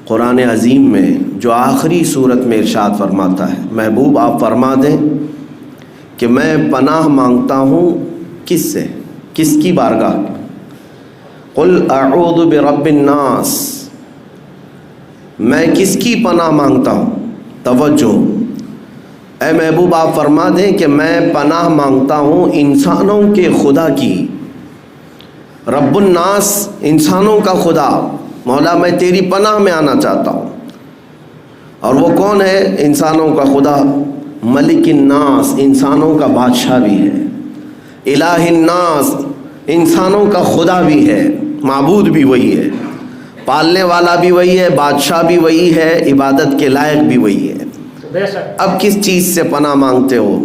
قرآن عظیم میں جو آخری صورت میں ارشاد فرماتا ہے، محبوب آپ فرما دیں کہ میں پناہ مانگتا ہوں کس سے، کس کی بارگاہ؟ قل اعوذ برب الناس، میں کس کی پناہ مانگتا ہوں؟ توجہ، اے محبوب آپ فرما دیں کہ میں پناہ مانگتا ہوں انسانوں کے خدا کی۔ رب الناس، انسانوں کا خدا، مولا میں تیری پناہ میں آنا چاہتا ہوں۔ اور وہ کون ہے؟ انسانوں کا خدا، ملک الناس، انسانوں کا بادشاہ بھی ہے، الہ الناس، انسانوں کا خدا بھی ہے، معبود بھی وہی ہے، پالنے والا بھی وہی ہے، بادشاہ بھی وہی ہے، عبادت کے لائق بھی وہی ہے۔ اب کس چیز سے پناہ مانگتے ہو؟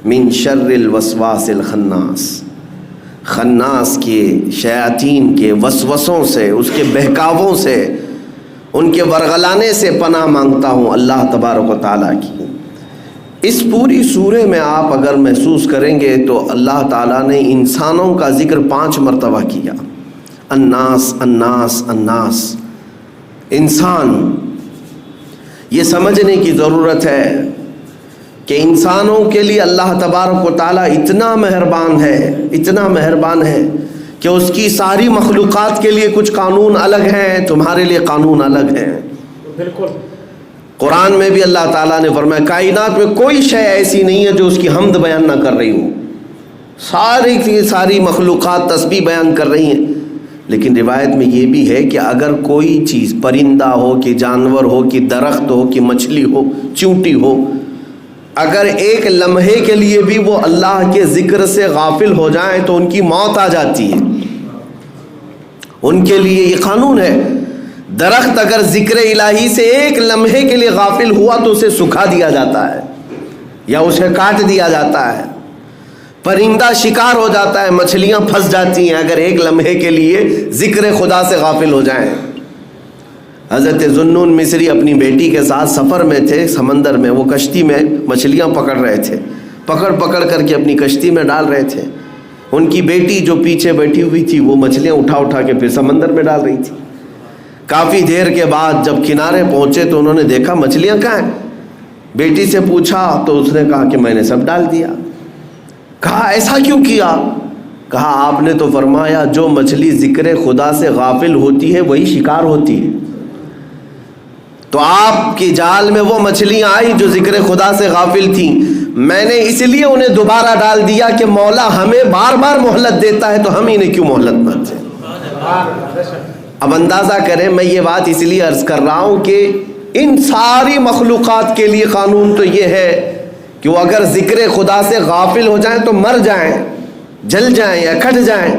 من شر الوسواس الخناس، خناس کے، شیاطین کے وسوسوں سے، اس کے بہکاووں سے، ان کے ورغلانے سے پناہ مانگتا ہوں اللہ تبارک و تعالیٰ کی۔ اس پوری سورے میں آپ اگر محسوس کریں گے تو اللہ تعالیٰ نے انسانوں کا ذکر 5 مرتبہ کیا۔ الناس الناس الناس، انسان۔ یہ سمجھنے کی ضرورت ہے کہ انسانوں کے لیے اللہ تبارک و تعالیٰ اتنا مہربان ہے، اتنا مہربان ہے کہ اس کی ساری مخلوقات کے لیے کچھ قانون الگ ہیں، تمہارے لیے قانون الگ ہیں۔ بالکل، قرآن میں بھی اللہ تعالیٰ نے فرمایا کائنات میں کوئی شے ایسی نہیں ہے جو اس کی حمد بیان نہ کر رہی ہو، ساری کی ساری مخلوقات تسبیح بیان کر رہی ہیں۔ لیکن روایت میں یہ بھی ہے کہ اگر کوئی چیز، پرندہ ہو کہ جانور ہو کہ درخت ہو کہ مچھلی ہو، چونٹی ہو، اگر ایک لمحے کے لیے بھی وہ اللہ کے ذکر سے غافل ہو جائیں تو ان کی موت آ جاتی ہے۔ ان کے لیے یہ قانون ہے، درخت اگر ذکر الہی سے ایک لمحے کے لیے غافل ہوا تو اسے سکھا دیا جاتا ہے یا اسے کاٹ دیا جاتا ہے، پرندہ شکار ہو جاتا ہے، مچھلیاں پھنس جاتی ہیں اگر ایک لمحے کے لیے ذکر خدا سے غافل ہو جائیں۔ حضرت ذوالنون مصری اپنی بیٹی کے ساتھ سفر میں تھے، سمندر میں، وہ کشتی میں مچھلیاں پکڑ رہے تھے، پکڑ کر کے اپنی کشتی میں ڈال رہے تھے۔ ان کی بیٹی جو پیچھے بیٹھی ہوئی تھی وہ مچھلیاں اٹھا کے پھر سمندر میں ڈال رہی تھی۔ کافی دیر کے بعد جب کنارے پہنچے تو انہوں نے دیکھا مچھلیاں کہاں ہیں۔ بیٹی سے پوچھا تو اس نے کہا کہ میں نے سب ڈال دیا۔ کہا ایسا کیوں کیا؟ کہا آپ نے تو فرمایا جو مچھلی ذکر خدا سے غافل ہوتی ہے وہی شکار ہوتی ہے، تو آپ کی جال میں وہ مچھلیاں آئی جو ذکر خدا سے غافل تھیں، میں نے اس لیے انہیں دوبارہ ڈال دیا کہ مولا ہمیں بار بار مہلت دیتا ہے تو ہم انہیں کیوں مہلت نہ دیں۔ اب اندازہ کریں، میں یہ بات اس لیے عرض کر رہا ہوں کہ ان ساری مخلوقات کے لیے قانون تو یہ ہے کہ وہ اگر ذکر خدا سے غافل ہو جائیں تو مر جائیں، جل جائیں یا کٹ جائیں۔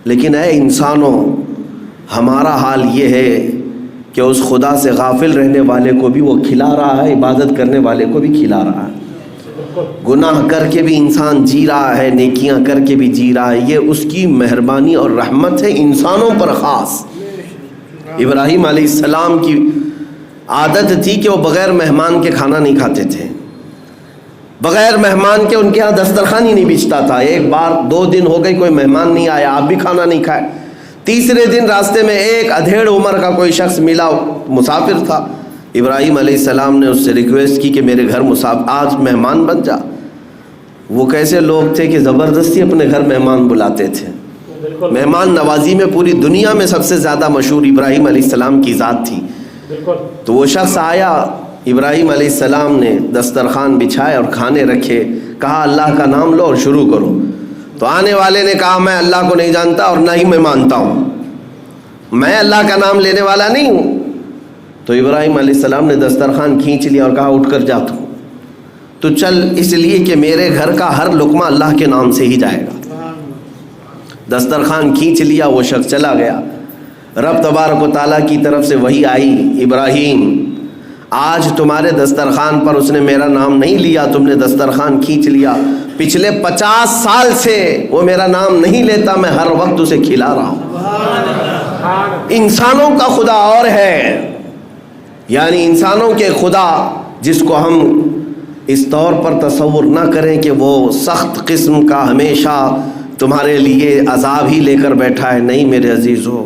لیکن اے انسانوں، ہمارا حال یہ ہے کہ اس خدا سے غافل رہنے والے کو بھی وہ کھلا رہا ہے، عبادت کرنے والے کو بھی کھلا رہا ہے۔ گناہ کر کے بھی انسان جی رہا ہے، نیکیاں کر کے بھی جی رہا ہے، یہ اس کی مہربانی اور رحمت ہے انسانوں پر خاص۔ ابراہیم علیہ السلام کی عادت تھی کہ وہ بغیر مہمان کے کھانا نہیں کھاتے تھے، بغیر مہمان کے ان کے ہاں دسترخوان ہی نہیں بچھتا تھا۔ ایک بار 2 دن ہو گئے کوئی مہمان نہیں آیا، آپ بھی کھانا نہیں کھائے۔ تیسرے دن راستے میں ایک ادھیڑ عمر کا کوئی شخص ملا، مسافر تھا۔ ابراہیم علیہ السلام نے اس سے ریکویسٹ کی کہ میرے گھر آج مہمان بن جا۔ وہ کیسے لوگ تھے کہ زبردستی اپنے گھر مہمان بلاتے تھے۔ مہمان نوازی میں پوری دنیا میں سب سے زیادہ مشہور ابراہیم علیہ السلام کی ذات تھی۔ تو وہ شخص آیا، ابراہیم علیہ السلام نے دسترخوان بچھائے اور کھانے رکھے، کہا اللہ کا نام لو اور شروع کرو۔ تو آنے والے نے کہا میں اللہ کو نہیں جانتا اور نہ ہی میں مانتا ہوں، میں اللہ کا نام لینے والا نہیں ہوں۔ تو ابراہیم علیہ السلام نے دسترخوان کھینچ لیا اور کہا اٹھ کر جا تو چل، اس لیے کہ میرے گھر کا ہر لقمہ اللہ کے نام سے ہی جائے گا۔ دسترخوان کھینچ لیا، وہ شخص چلا گیا۔ رب تبارک و تعالیٰ کی طرف سے وحی آئی، ابراہیم آج تمہارے دسترخوان پر اس نے میرا نام نہیں لیا، تم نے دسترخوان کھینچ لیا، پچھلے 50 سال سے وہ میرا نام نہیں لیتا، میں ہر وقت اسے کھلا رہا ہوں۔ انسانوں کا خدا اور ہے، یعنی انسانوں کے خدا جس کو ہم اس طور پر تصور نہ کریں کہ وہ سخت قسم کا ہمیشہ تمہارے لیے عذاب ہی لے کر بیٹھا ہے، نہیں میرے عزیزو،